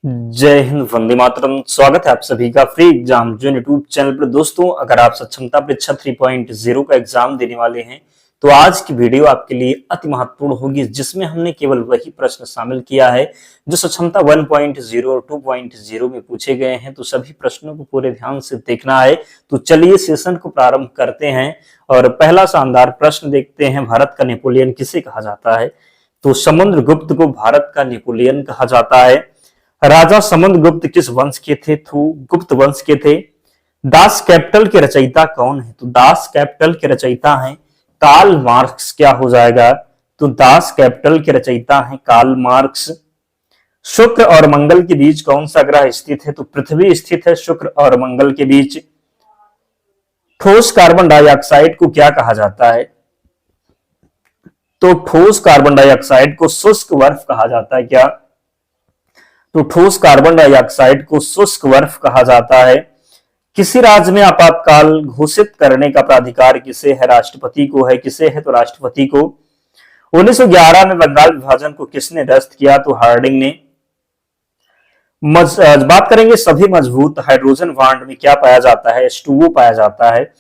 जय हिंद, वंदे मातरम। स्वागत है आप सभी का फ्री एग्जाम जो यूट्यूब चैनल पर। दोस्तों, अगर आप सक्षमता परीक्षा 3.0 का एग्जाम देने वाले हैं तो आज की वीडियो आपके लिए अति महत्वपूर्ण होगी, जिसमें हमने केवल वही प्रश्न शामिल किया है जो सक्षमता 1.0 और 2.0 में पूछे गए हैं। तो सभी प्रश्नों को पूरे ध्यान से देखना है। तो चलिए सेशन को प्रारंभ करते हैं और पहला शानदार प्रश्न देखते हैं। भारत का नेपोलियन किसे कहा जाता है? तो समुद्रगुप्त को भारत का नेपोलियन कहा जाता है। राजा समुद्रगुप्त किस वंश के थे? तो गुप्त वंश के थे। दास कैपिटल के रचयिता कौन है? तो दास कैपिटल के रचयिता हैं कार्ल मार्क्स। क्या हो जाएगा? तो दास कैपिटल के रचयिता हैं कार्ल मार्क्स। शुक्र और मंगल के बीच कौन सा ग्रह स्थित है? तो पृथ्वी स्थित है शुक्र और मंगल के बीच। ठोस कार्बन डाइऑक्साइड को क्या कहा जाता है? तो ठोस कार्बन डाइऑक्साइड को शुष्क बर्फ कहा जाता है। क्या? तो ठोस कार्बन डाइऑक्साइड को शुष्क बर्फ कहा जाता है। किसी राज्य में आपातकाल घोषित करने का प्राधिकार किसे है? राष्ट्रपति को है। किसे है? तो राष्ट्रपति को। 1911 में बंगाल विभाजन को किसने ध्वस्त किया? तो हार्डिंग ने। बात करेंगे सभी मजबूत हाइड्रोजन बॉन्ड में क्या पाया जाता है? H2O पाया जाता है।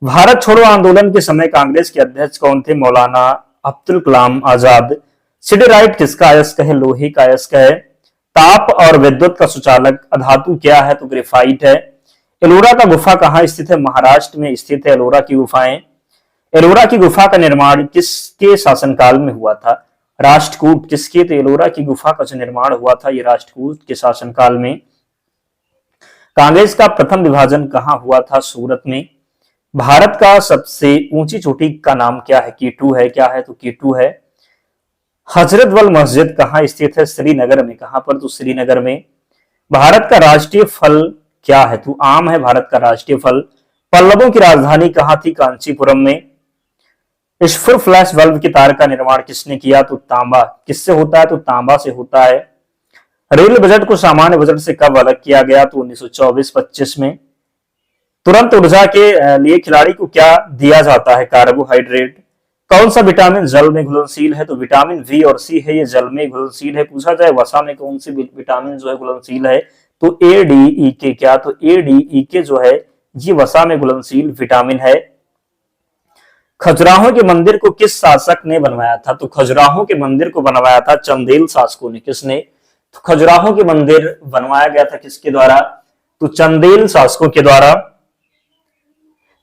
भारत छोड़ो आंदोलन के समय कांग्रेस के अध्यक्ष कौन थे? मौलाना अब्दुल कलाम आजाद। सिडेराइट किसका अयस्क है? लोहे का अयस्क है। ताप और विद्युत का सुचालक अधातु क्या है? तो ग्रेफाइट है। एलोरा का गुफा कहां स्थित है? महाराष्ट्र में स्थित है एलोरा की गुफाएं। एलोरा की गुफा का निर्माण किसके शासनकाल में हुआ था? राष्ट्रकूट। किसके? तो एलोरा की गुफा का जो निर्माण हुआ था ये राष्ट्रकूट के शासनकाल में। कांग्रेस का प्रथम विभाजन कहां हुआ था? सूरत में। भारत का सबसे ऊंची चोटी का नाम क्या है? कीटू है। क्या है? तो कीटू है। हजरत बल मस्जिद कहां स्थित है? श्रीनगर में। कहां पर? तो श्रीनगर में। भारत का राष्ट्रीय फल क्या है? तो आम है भारत का राष्ट्रीय फल। पल्लवों की राजधानी कहां थी? कांचीपुरम में। स्फुर फ्लैश बल्ब की तार का निर्माण किसने किया? तो तांबा। किससे होता है? तो तांबा से होता है। रेल बजट को सामान्य बजट से कब अलग किया गया? तो 1924-25 में। तुरंत ऊर्जा के लिए खिलाड़ी को क्या दिया जाता है? कार्बोहाइड्रेट। कौन सा विटामिन जल में घुलनशील है? तो विटामिन बी और सी है, ये जल में घुलनशील है। पूछा जाए वसा में कौन सी विटामिन जो है घुलनशील है? तो ADE क्या? तो ADE जो है ये वसा में घुलनशील विटामिन है। खजुराहो के मंदिर को किस शासक ने बनवाया था? तो खजुराहो के मंदिर को बनवाया था चंदेल शासकों ने। किसने? तो खजुराहो के मंदिर बनवाया गया था किसके द्वारा? तो चंदेल शासकों के द्वारा।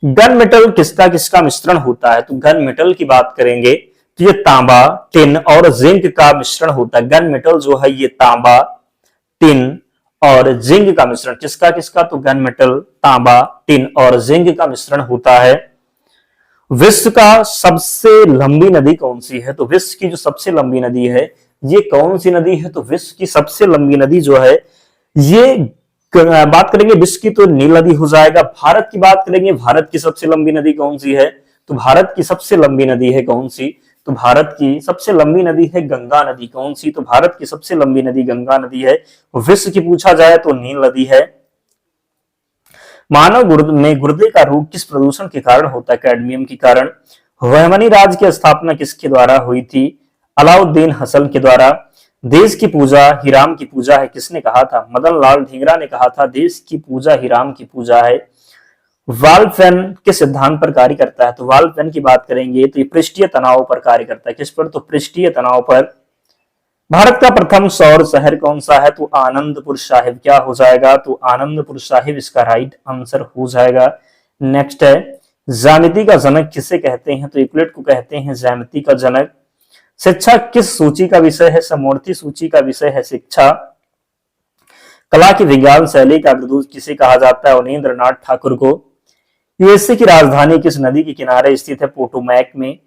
गन मेटल किसका किसका मिश्रण होता है? तो गन मेटल की बात करेंगे तो ये तांबा, टिन और जिंक का मिश्रण होता है। गन मेटल जो है ये तांबा, टिन और जिंक का मिश्रण। किसका किसका? तो गन मेटल, तांबा, टिन और जिंक का मिश्रण होता है। विश्व का सबसे लंबी नदी कौन सी है? तो विश्व की जो सबसे लंबी नदी है ये कौन सी नदी है? तो विश्व की सबसे लंबी नदी जो है ये बात करेंगे विश्व की तो नील नदी हो जाएगा। भारत की बात करेंगे, भारत की सबसे लंबी नदी कौन सी है? तो भारत की सबसे लंबी नदी है कौन सी? तो भारत की सबसे लंबी नदी है गंगा नदी। कौन सी? तो भारत की सबसे लंबी नदी गंगा नदी है। विश्व की पूछा जाए तो नील नदी है। मानव में गुर्दे का रोग किस प्रदूषण के कारण होता है? कैडमियम के कारण। बहमनी राज्य की स्थापना किसके द्वारा हुई थी? अलाउद्दीन हसन के द्वारा। देश की पूजा ही राम की पूजा है, किसने कहा था? मदन लाल ढींगरा ने कहा था देश की पूजा ही राम की पूजा है। वाल्फेन किस सिद्धांत पर कार्य करता है? तो वाल्फेन की बात करेंगे तो ये पृष्ठीय तनाव पर कार्य करता है। किस पर? तो पृष्ठीय तनाव पर। भारत का प्रथम सौर शहर कौन सा है? तो आनंदपुर साहिब। क्या हो जाएगा? तो आनंदपुर साहिब इसका राइट आंसर हो जाएगा। नेक्स्ट है ज्यामिति का जनक किसे कहते हैं? तो यूक्लिड को कहते हैं ज्यामिति का जनक। शिक्षा किस सूची का विषय है? समवर्ती सूची का विषय है शिक्षा। कला की विज्ञान शैली का अग्रदूत किसे कहा जाता है? अवनींद्रनाथ ठाकुर को। यूएसए की राजधानी किस नदी के किनारे स्थित है? पोटोमैक में।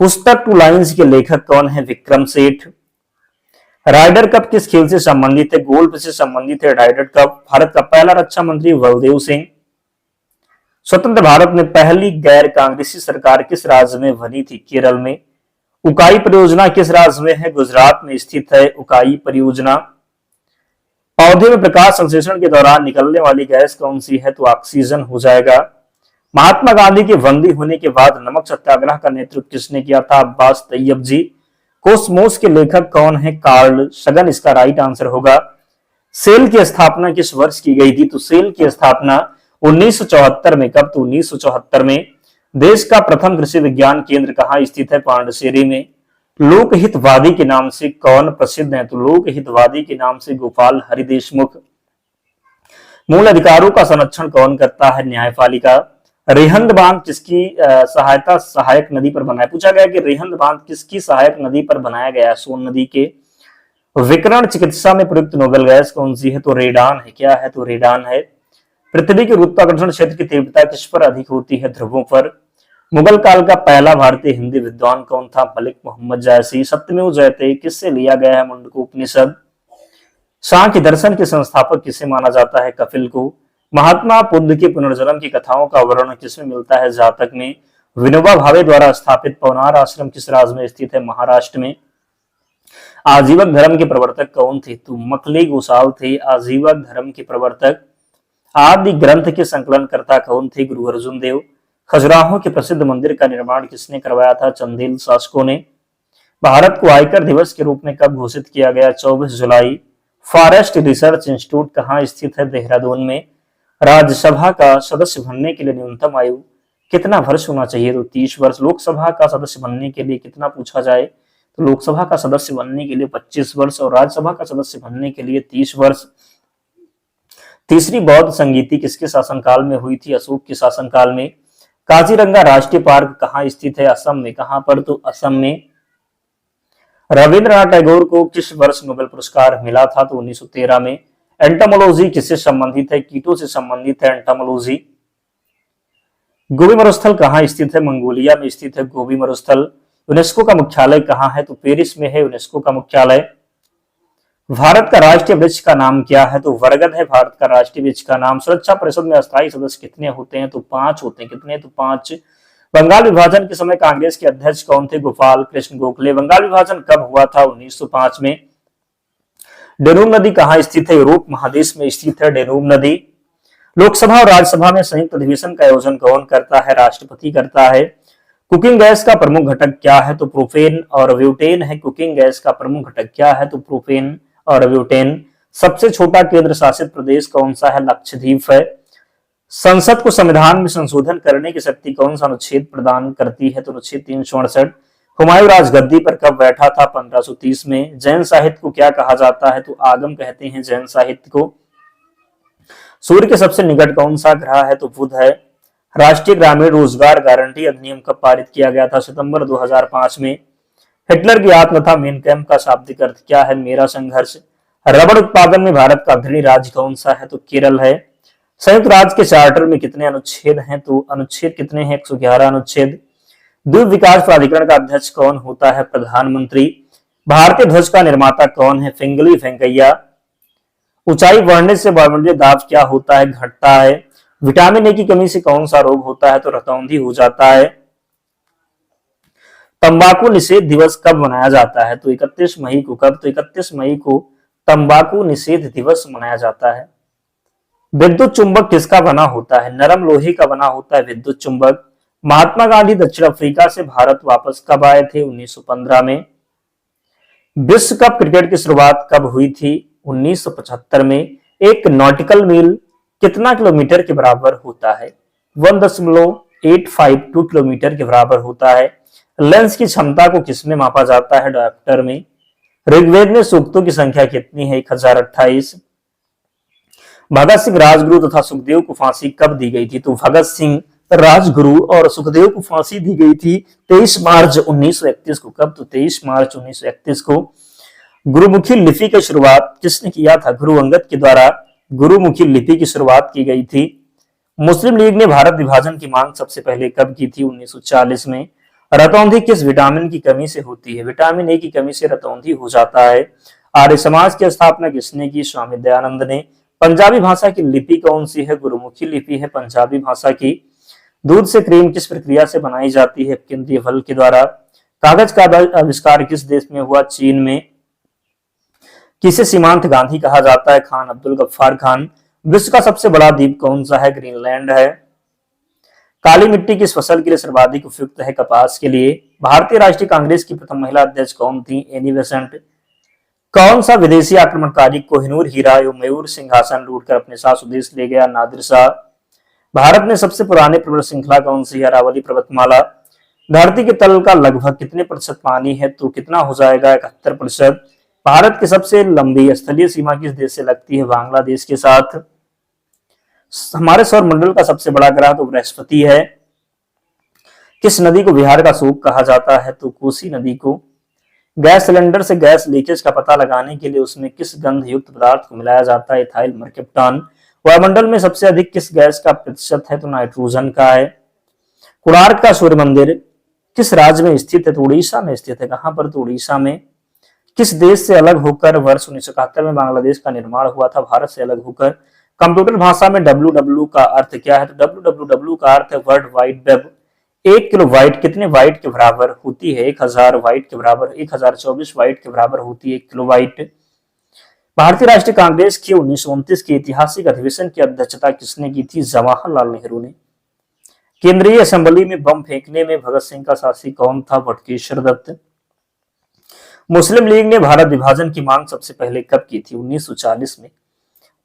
पुस्तक टू लाइन्स के लेखक कौन है? विक्रम सेठ। राइडर कप किस खेल से संबंधित है? गोल्फ से संबंधित है राइडर कप। भारत का पहला रक्षा मंत्री बलदेव सिंह। स्वतंत्र भारत में पहली गैर कांग्रेसी सरकार किस राज्य में बनी थी? केरल में। उकाई परियोजना किस राज्य में है? गुजरात में स्थित है उकाई परियोजना। पौधे में प्रकाश संश्लेषण के दौरान निकलने वाली गैस कौन सी है? तो ऑक्सीजन हो जाएगा। महात्मा गांधी के बंदी होने के बाद नमक सत्याग्रह का नेतृत्व किसने किया था? अब्बास तैयब जी। कोसमोस के लेखक कौन है? कार्ल सगन इसका राइट आंसर होगा। सेल की स्थापना किस वर्ष की गई थी? तो सेल की स्थापना 1974 में। कब? तो 1974 में। देश का प्रथम कृषि विज्ञान केंद्र कहाँ स्थित है? पांडुचेरी में। लोकहितवादी के नाम से कौन प्रसिद्ध है? तो लोकहितवादी के नाम से गोपाल हरि देशमुख। मूल अधिकारों का संरक्षण कौन करता है? न्यायपालिका। रेहंद बांध किसकी सहायता सहायक नदी पर बना है? पूछा गया कि रेहंद बांध किसकी सहायक नदी पर बनाया गया है? सोन नदी के। विकिरण चिकित्सा में प्रयुक्त नोबेल गैस कौन सी है? तो रेडान है। क्या है? तो रेडान है। पृथ्वी के गुरुत्वाकर्षण क्षेत्र की तीव्रता किस पर अधिक होती है? ध्रुवों पर। मुगल काल का पहला भारतीय हिंदी विद्वान कौन था? मलिक मोहम्मद जायसी। सत्यमेव जयते किससे लिया गया है? मुंडकोपनिषद। सांख्य दर्शन के संस्थापक किसे माना जाता है? कपिल को। महात्मा बुद्ध के पुनर्जन्म की कथाओं का वर्णन किसमें मिलता है? जातक में। विनोबा भावे द्वारा स्थापित पवनार आश्रम किस राज्य में स्थित है? महाराष्ट्र में। आजीवक धर्म के प्रवर्तक कौन थे? तो मखली गोसाल थे आजीवक धर्म के प्रवर्तक। आदि ग्रंथ के संकलनकर्ता कौन थे? गुरु अर्जुन देव। खजुराहो के प्रसिद्ध मंदिर का निर्माण किसने करवाया था? चंदेल शासकों ने। भारत को आयकर दिवस के रूप में कब घोषित किया गया? 24 जुलाई। फॉरेस्ट रिसर्च इंस्टीट्यूट कहाँ स्थित है? देहरादून में। राज्यसभा का सदस्य बनने के लिए न्यूनतम आयु कितना वर्ष होना चाहिए? तो 30 वर्ष। लोकसभा का सदस्य बनने के लिए कितना पूछा जाए? तो लोकसभा का सदस्य बनने के लिए 25 वर्ष और राज्यसभा का सदस्य बनने के लिए 30 वर्ष। तीसरी बौद्ध संगीति किसके शासनकाल में हुई थी? अशोक के शासनकाल में। काजीरंगा राष्ट्रीय पार्क कहाँ स्थित है? असम में। कहां पर? तो असम में। रविंद्रनाथ टैगोर को किस वर्ष नोबेल पुरस्कार मिला था? तो 1913 में। एंटोमोलॉजी किससे संबंधित है? कीटों से संबंधित है एंटोमोलॉजी। गोबी मरुस्थल कहाँ स्थित है? मंगोलिया में स्थित है गोबी मरुस्थल। यूनेस्को का मुख्यालय कहाँ है? तो पेरिस में है यूनेस्को का मुख्यालय। भारत का राष्ट्रीय वृक्ष का नाम क्या है? तो बरगद है भारत का राष्ट्रीय वृक्ष का नाम। सुरक्षा परिषद में अस्थायी सदस्य कितने होते हैं? तो 5 होते हैं। कितने? तो 5। बंगाल विभाजन के समय कांग्रेस के अध्यक्ष कौन थे? गोपाल कृष्ण गोखले। बंगाल विभाजन कब हुआ था? 1905 में। डेनूब नदी कहाँ स्थित है? यूरोप महादेश में स्थित है डेनूब नदी। लोकसभा और राज्यसभा में संयुक्त अधिवेशन का आयोजन कौन करता है? राष्ट्रपति करता है। कुकिंग गैस का प्रमुख घटक क्या है? तो प्रोपेन और ब्यूटेन है। कुकिंग गैस का प्रमुख घटक क्या है? तो प्रोपेन और ब्यूटेन। सबसे छोटा केंद्र शासित प्रदेश कौन सा है? लक्षद्वीप है। संसद को संविधान में संशोधन करने की शक्ति कौन सा अनुच्छेद प्रदान करती है? तो अनुच्छेद 368। हुमायूं राजगद्दी पर कब बैठा था? 1530 में। जैन साहित्य को क्या कहा जाता है? तो आगम कहते हैं जैन साहित्य को। सूर्य के सबसे निकट कौन सा ग्रह है? तो बुध है। राष्ट्रीय ग्रामीण रोजगार गारंटी अधिनियम कब पारित किया गया था? सितंबर 2005 में। हिटलर की आत्मकथा मेन कैम्प का शाब्दिक अर्थ क्या है? मेरा संघर्ष। रबड़ उत्पादन में भारत का अग्रणी राज्य कौन सा है? तो केरल है। संयुक्त राज्य के चार्टर में कितने अनुच्छेद हैं? तो अनुच्छेद कितने हैं? 111 अनुच्छेद। द्वीप विकास प्राधिकरण का अध्यक्ष कौन होता है? प्रधानमंत्री। भारतीय ध्वज का निर्माता कौन है? पिंगली वेंकैया। ऊंचाई बढ़ने से वायुमंडलीय दाब क्या होता है? घटता है। विटामिन ए की कमी से कौन सा रोग होता है? तो रतौंधी हो जाता है। तंबाकू निषेध दिवस कब मनाया जाता है? तो 31 मई को। कब? तो 31 मई को तंबाकू निषेध दिवस मनाया जाता है। विद्युत चुंबक किसका बना होता है? नरम लोहे का बना होता है विद्युत चुंबक। महात्मा गांधी दक्षिण अफ्रीका से भारत वापस कब आए थे? 1915 में। विश्व कप क्रिकेट की शुरुआत कब हुई थी? 1975 में। एक नॉटिकल मील कितना किलोमीटर के बराबर होता है? 1.852 किलोमीटर के बराबर होता है। लेंस की क्षमता को किसमें मापा जाता है? डायोप्टर में। ऋग्वेद में सूक्तों की संख्या कितनी है? 1028। भगत सिंह राजगुरु तथा सुखदेव को फांसी कब दी गई थी? तो भगत सिंह राजगुरु और सुखदेव को फांसी दी गई थी 23 मार्च 1931 को। कब? तो 23 मार्च 1931 को। गुरुमुखी लिपि की शुरुआत किसने किया था? गुरु अंगद के द्वारा गुरुमुखी लिपि की शुरुआत की गई थी। मुस्लिम लीग ने भारत विभाजन की मांग सबसे पहले कब की थी? 1940 में। रतौंधी किस विटामिन की कमी से होती है? विटामिन ए की कमी से रतौंधी हो जाता है। आर्य समाज की स्थापना किसने की? स्वामी दयानंद ने। पंजाबी भाषा की लिपि कौन सी है? गुरुमुखी लिपि है पंजाबी भाषा की। दूध से क्रीम किस प्रक्रिया से बनाई जाती है? केंद्रीय बल के द्वारा। कागज का आविष्कार किस देश में हुआ? चीन में। किसे सीमांत गांधी कहा जाता है? खान अब्दुल गफ्फार खान। विश्व का सबसे बड़ा द्वीप कौन सा है? ग्रीनलैंड है। काली मिट्टी किस फसल के लिए सर्वाधिक उपयुक्त है? कपास के लिए। भारतीय राष्ट्रीय कांग्रेस की प्रथम महिला अध्यक्ष कौन थी? Annie Besant. कौन सा विदेशी आक्रमणकारी कोहिनूर हीरा एवं मयूर सिंहासन लूटकर अपने साथ स्वदेश ले गया? नादिर शाह। भारत में सबसे पुरानी पर्वत श्रृंखला कौन सी है? अरावली पर्वतमाला। धरती के तल का लगभग कितने प्रतिशत पानी है? तो कितना हो जाएगा? 71%। भारत की सबसे लंबी स्थलीय सीमा किस देश से लगती है? बांग्लादेश के साथ। हमारे सौर मंडल का सबसे बड़ा ग्रह तो बृहस्पति है। किस नदी को बिहार का शोक कहा जाता है? तो कोसी नदी को। गैस सिलेंडर से गैस लीकेज का पता लगाने के लिए उसमें किस गंध युक्त पदार्थ को मिलाया जाता है? इथाइल मर्केप्टॉन। वायुमंडल में सबसे अधिक किस गैस का प्रतिशत है? तो नाइट्रोजन का है। कोणार्क का सूर्य मंदिर किस राज्य में स्थित है? तो उड़ीसा में स्थित है। कहां पर? तो उड़ीसा में। किस देश से अलग होकर वर्ष 1971 में बांग्लादेश का निर्माण हुआ था? भारत से अलग होकर। कंप्यूटर भाषा में www का अर्थ क्या है? तो www का अर्थ है world wide web. 1 kilo byte कितने बाइट के बराबर होती है? 1000 बाइट के बराबर। 1024 बाइट के बराबर होती है 1 किलो बाइट। भारतीय राष्ट्रीय कांग्रेस के 1929 के ऐतिहासिक अधिवेशन की अध्यक्षता किसने की थी? जवाहरलाल नेहरू ने। केंद्रीय असेंबली में बम फेंकने में भगत सिंह का साथी कौन था? बटुकेश्वर दत्त। मुस्लिम लीग ने भारत विभाजन की मांग सबसे पहले कब की थी? 1940 में।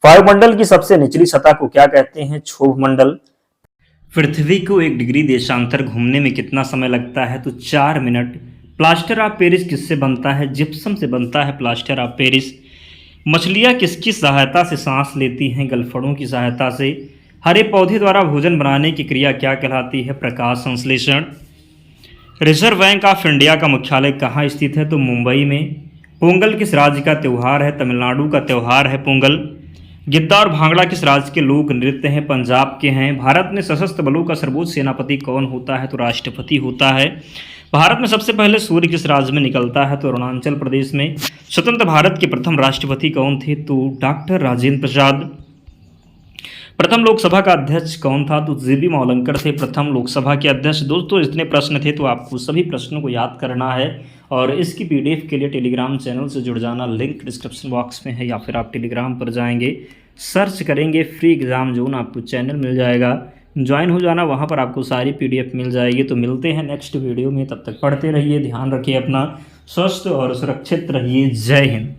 वायुमंडल की सबसे निचली सतह को क्या कहते हैं? क्षोभ मंडल। पृथ्वी को 1 डिग्री देशांतर घूमने में कितना समय लगता है? तो 4 मिनट। प्लास्टर ऑफ पेरिस किससे बनता है? जिप्सम से बनता है प्लास्टर ऑफ पेरिस। मछलियां किसकी सहायता से सांस लेती हैं? गलफड़ों की सहायता से। हरे पौधे द्वारा भोजन बनाने की क्रिया क्या कहलाती है? प्रकाश संश्लेषण। रिजर्व बैंक ऑफ इंडिया का मुख्यालय कहाँ स्थित है? तो मुंबई में। पोंगल किस राज्य का त्यौहार है? तमिलनाडु का त्यौहार है पोंगल। गिद्दा और भांगड़ा किस राज्य के लोक नृत्य हैं? पंजाब के हैं। भारत में सशस्त्र बलों का सर्वोच्च सेनापति कौन होता है? तो राष्ट्रपति होता है। भारत में सबसे पहले सूर्य किस राज्य में निकलता है? तो अरुणाचल प्रदेश में। स्वतंत्र भारत के प्रथम राष्ट्रपति कौन थे? तो डॉक्टर राजेंद्र प्रसाद। प्रथम लोकसभा का अध्यक्ष कौन था? तो जीबी मावलंकर थे प्रथम लोकसभा के अध्यक्ष। दोस्तों इतने प्रश्न थे, तो आपको सभी प्रश्नों को याद करना है और इसकी पीडीएफ के लिए टेलीग्राम चैनल से जुड़ जाना। लिंक डिस्क्रिप्शन बॉक्स में है, या फिर आप टेलीग्राम पर जाएंगे, सर्च करेंगे फ्री एग्ज़ाम जोन, आपको चैनल मिल जाएगा, ज्वाइन हो जाना, वहाँ पर आपको सारी पीडीएफ मिल जाएगी। तो मिलते हैं नेक्स्ट वीडियो में, तब तक पढ़ते रहिए, ध्यान रखिए अपना, स्वस्थ और सुरक्षित रहिए। जय हिंद।